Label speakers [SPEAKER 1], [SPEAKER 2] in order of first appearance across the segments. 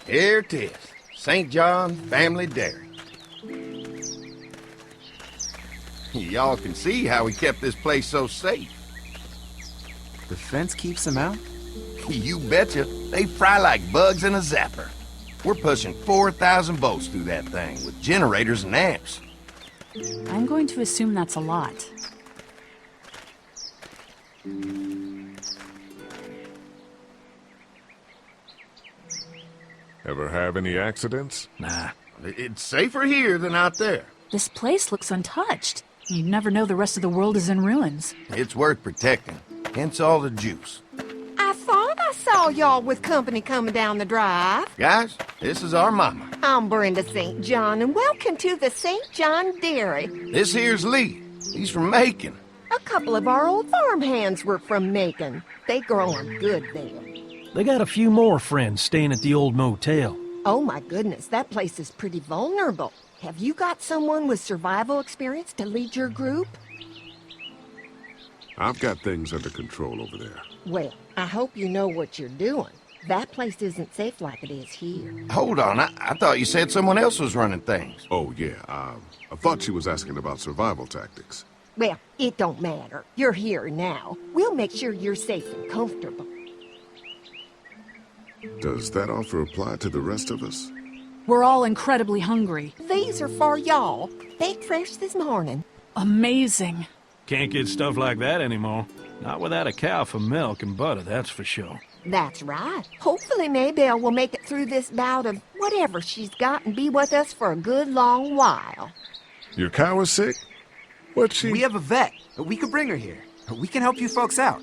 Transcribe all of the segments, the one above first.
[SPEAKER 1] Here it is. St. John Family Dairy. Y'all can see how we kept this place so safe.
[SPEAKER 2] The fence keeps them out?
[SPEAKER 1] You betcha. They fry like bugs in a zapper. We're pushing 4,000 volts through that thing with generators and amps.
[SPEAKER 3] I'm going to assume that's a lot.
[SPEAKER 4] Ever have any accidents?
[SPEAKER 1] Nah, it's safer here than out there.
[SPEAKER 3] This place looks untouched. You'd never know the rest of the world is in ruins.
[SPEAKER 1] It's worth protecting, hence all the juice.
[SPEAKER 5] I thought I saw y'all with company coming down the drive.
[SPEAKER 1] Guys, this is our mama.
[SPEAKER 5] I'm Brenda St. John, and welcome to the St. John Dairy.
[SPEAKER 1] This here's Lee. He's from Macon.
[SPEAKER 5] A couple of our old farmhands were from Macon. They grow 'em good there.
[SPEAKER 6] They got a few more friends staying at the old motel.
[SPEAKER 5] Oh my goodness, that place is pretty vulnerable. Have you got someone with survival experience to lead your group?
[SPEAKER 4] I've got things under control over there.
[SPEAKER 5] Well, I hope you know what you're doing. That place isn't safe like it is here.
[SPEAKER 1] Hold on, I thought you said someone else was running things.
[SPEAKER 4] Oh, yeah, I thought she was asking about survival tactics.
[SPEAKER 5] Well, it don't matter. You're here now. We'll make sure you're safe and comfortable.
[SPEAKER 4] Does that offer apply to the rest of us?
[SPEAKER 3] We're all incredibly hungry.
[SPEAKER 5] These are for y'all. Baked fresh this morning.
[SPEAKER 3] Amazing.
[SPEAKER 6] Can't get stuff like that anymore. Not without a cow for milk and butter, that's for sure.
[SPEAKER 5] That's right. Hopefully Maybelle will make it through this bout of whatever she's got and be with us for a good long while.
[SPEAKER 4] Your cow is sick? What's she...
[SPEAKER 2] We have a vet. We could bring her here. We can help you folks out.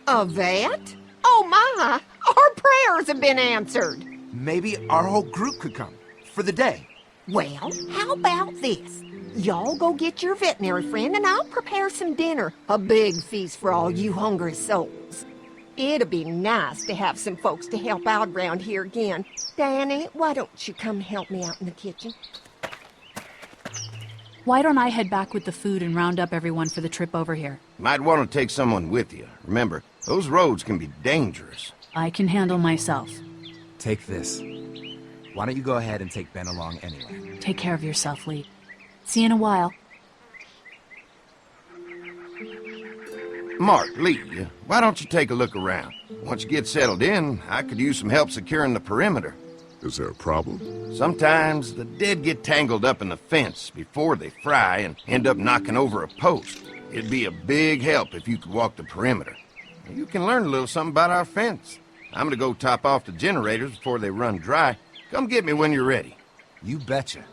[SPEAKER 5] A vet? Oh my! Our prayers have been answered.
[SPEAKER 2] Maybe our whole group could come. For the day.
[SPEAKER 5] Well, how about this? Y'all go get your veterinary friend and I'll prepare some dinner. A big feast for all you hungry souls. It'd be nice to have some folks to help out around here again. Danny, why don't you come help me out in the kitchen?
[SPEAKER 3] Why don't I head back with the food and round up everyone for the trip over here?
[SPEAKER 1] Might want to take someone with you. Remember, those roads can be dangerous.
[SPEAKER 3] I can handle myself.
[SPEAKER 2] Take this. Why don't you go ahead and take Ben along anyway?
[SPEAKER 3] Take care of yourself, Lee. See you in a while.
[SPEAKER 1] Mark, Lee, why don't you take a look around? Once you get settled in, I could use some help securing the perimeter.
[SPEAKER 4] Is there a problem?
[SPEAKER 1] Sometimes the dead get tangled up in the fence before they fry and end up knocking over a post. It'd be a big help if you could walk the perimeter. You can learn a little something about our fence. I'm gonna go top off the generators before they run dry. Come get me when you're ready.
[SPEAKER 2] You betcha.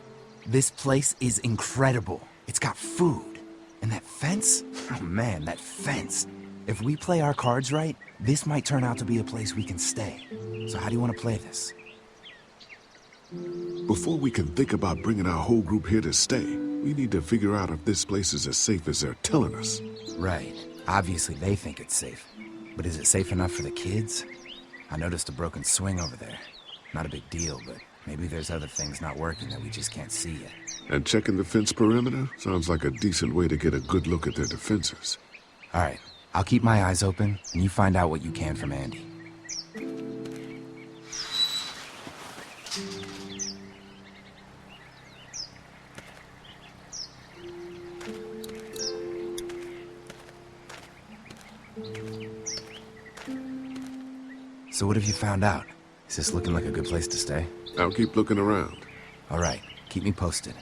[SPEAKER 2] This place is incredible. It's got food. And that fence? Oh man, that fence. If we play our cards right, this might turn out to be a place we can stay. So how do you want to play this?
[SPEAKER 4] Before we can think about bringing our whole group here to stay, we need to figure out if this place is as safe as they're telling us.
[SPEAKER 2] Right. Obviously they think it's safe. But is it safe enough for the kids? I noticed a broken swing over there. Not a big deal, but maybe there's other things not working that we just can't see yet.
[SPEAKER 4] And checking the fence perimeter sounds like a decent way to get a good look at their defenses.
[SPEAKER 2] All right. I'll keep my eyes open, and you find out what you can from Andy. So what have you found out? Is this looking like a good place to stay?
[SPEAKER 4] I'll keep looking around.
[SPEAKER 2] All right. Keep me posted.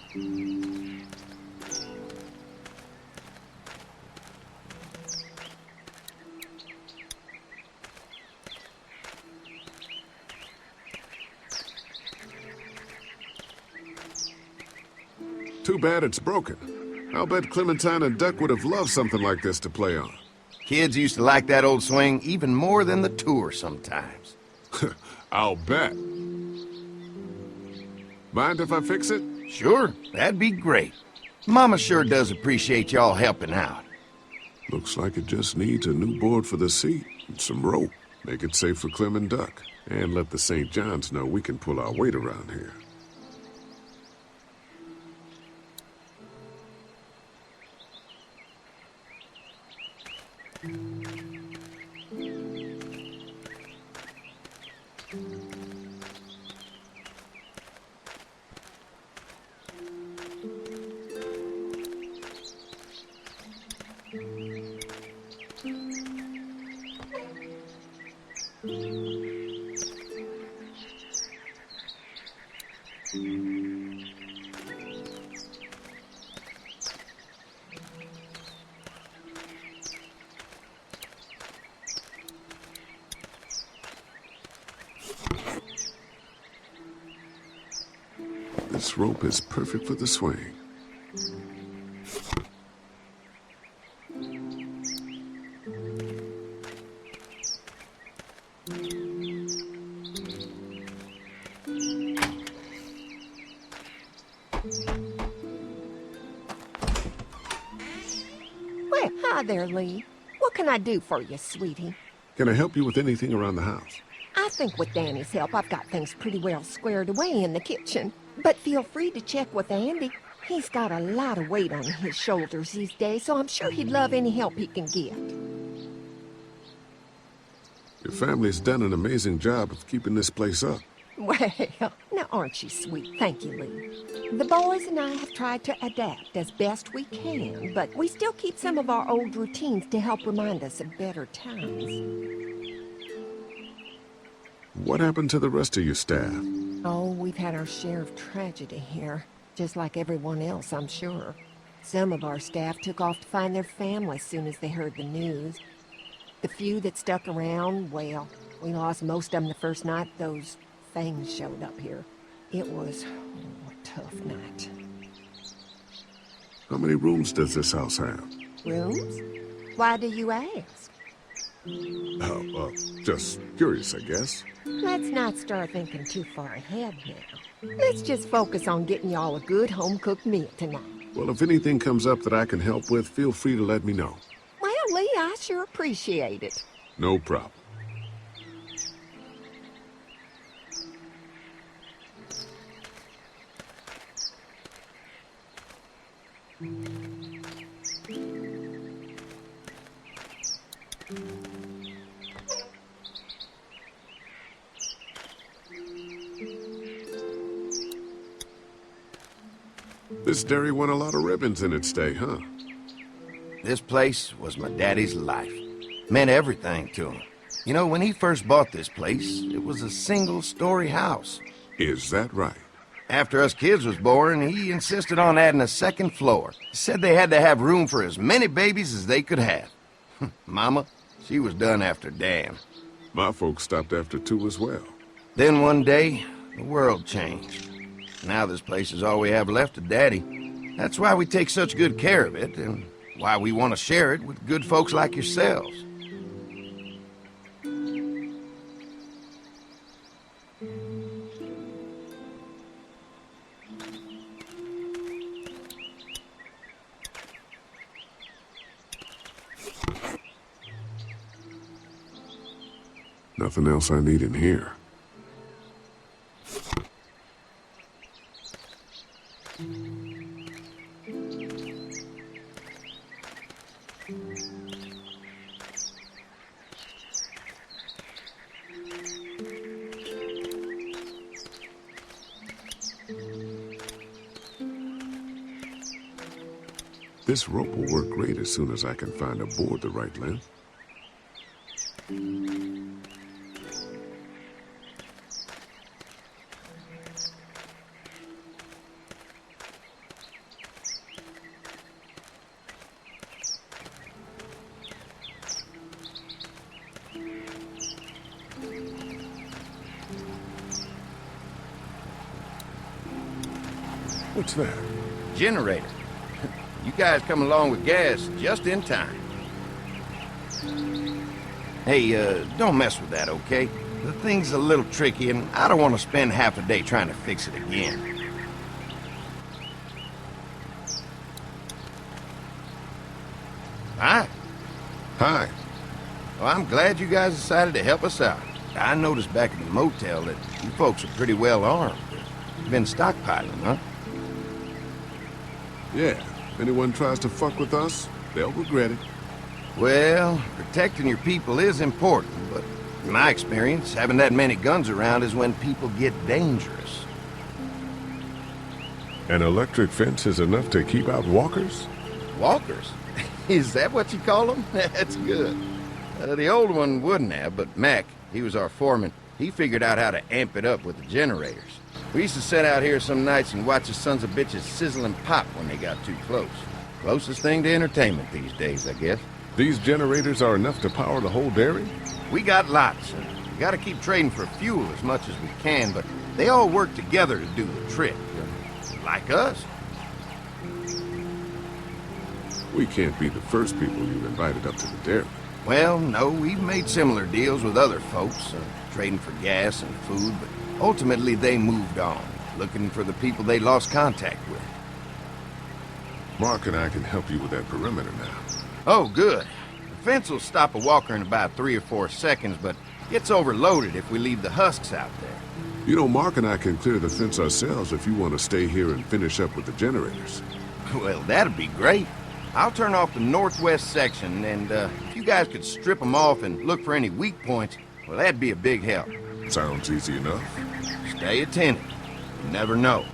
[SPEAKER 4] Too bad it's broken. I'll bet Clementine and Duck would have loved something like this to play on.
[SPEAKER 1] Kids used to like that old swing even more than the tour sometimes.
[SPEAKER 4] I'll bet. Mind if I fix it?
[SPEAKER 1] Sure, that'd be great. Mama sure does appreciate y'all helping out.
[SPEAKER 4] Looks like it just needs a new board for the seat and some rope. Make it safe for Clem and Duck. And let the St. John's know we can pull our weight around here. This rope is perfect for the swing.
[SPEAKER 5] Well, hi there, Lee. What can I do for you, sweetie?
[SPEAKER 4] Can I help you with anything around the house?
[SPEAKER 5] I think with Danny's help, I've got things pretty well squared away in the kitchen. But feel free to check with Andy. He's got a lot of weight on his shoulders these days, so I'm sure he'd love any help he can get.
[SPEAKER 4] Your family's done an amazing job of keeping this place up.
[SPEAKER 5] Well, now aren't you sweet? Thank you, Lee. The boys and I have tried to adapt as best we can, but we still keep some of our old routines to help remind us of better times.
[SPEAKER 4] What happened to the rest of your staff?
[SPEAKER 5] Oh, we've had our share of tragedy here, just like everyone else, I'm sure. Some of our staff took off to find their families soon as they heard the news. The few that stuck around, well, we lost most of them the first night those things showed up here. It was a tough night.
[SPEAKER 4] How many rooms does this house have?
[SPEAKER 5] Rooms? Why do you ask?
[SPEAKER 4] Just curious, I guess.
[SPEAKER 5] Let's not start thinking too far ahead now. Let's just focus on getting y'all a good home-cooked meal tonight.
[SPEAKER 4] Well, if anything comes up that I can help with, feel free to let me know.
[SPEAKER 5] Well, Lee, I sure appreciate it.
[SPEAKER 4] No problem. This dairy won a lot of ribbons in its day, huh?
[SPEAKER 1] This place was my daddy's life. Meant everything to him. You know, when he first bought this place, it was a single-story house.
[SPEAKER 4] Is that right?
[SPEAKER 1] After us kids was born, he insisted on adding a second floor. Said they had to have room for as many babies as they could have. Mama, she was done after Dan.
[SPEAKER 4] My folks stopped after 2 as well.
[SPEAKER 1] Then one day, the world changed. Now this place is all we have left of Daddy. That's why we take such good care of it, and why we want to share it with good folks like yourselves.
[SPEAKER 4] Nothing else I need in here. This rope will work great as soon as I can find a board the right length. What's that?
[SPEAKER 1] Generator. You guys come along with gas just in time. Hey, don't mess with that, okay? The thing's a little tricky, and I don't want to spend half a day trying to fix it again. Hi.
[SPEAKER 4] Hi.
[SPEAKER 1] Well, I'm glad you guys decided to help us out. I noticed back in the motel that you folks are pretty well armed. You've been stockpiling, huh?
[SPEAKER 4] Yeah. If anyone tries to fuck with us, they'll regret it.
[SPEAKER 1] Well, protecting your people is important, but in my experience, having that many guns around is when people get dangerous.
[SPEAKER 4] An electric fence is enough to keep out walkers?
[SPEAKER 1] Walkers? Is that what you call them? That's good. The old one wouldn't have, but Mac, he was our foreman, he figured out how to amp it up with the generators. We used to sit out here some nights and watch the sons of bitches sizzle and pop when they got too close. Closest thing to entertainment these days, I guess.
[SPEAKER 4] These generators are enough to power the whole dairy?
[SPEAKER 1] We got lots, and we gotta keep trading for fuel as much as we can, but they all work together to do the trick. Like us.
[SPEAKER 4] We can't be the first people you've invited up to the dairy.
[SPEAKER 1] Well, no, we've made similar deals with other folks, trading for gas and food, but ultimately they moved on, looking for the people they lost contact with.
[SPEAKER 4] Mark and I can help you with that perimeter now.
[SPEAKER 1] Oh, good. The fence will stop a walker in about 3 or 4 seconds, but gets overloaded if we leave the husks out there.
[SPEAKER 4] You know, Mark and I can clear the fence ourselves if you want to stay here and finish up with the generators.
[SPEAKER 1] Well, that'd be great. I'll turn off the northwest section, and if you guys could strip them off and look for any weak points, well, that'd be a big help.
[SPEAKER 4] Sounds easy enough.
[SPEAKER 1] Stay attentive. You never know.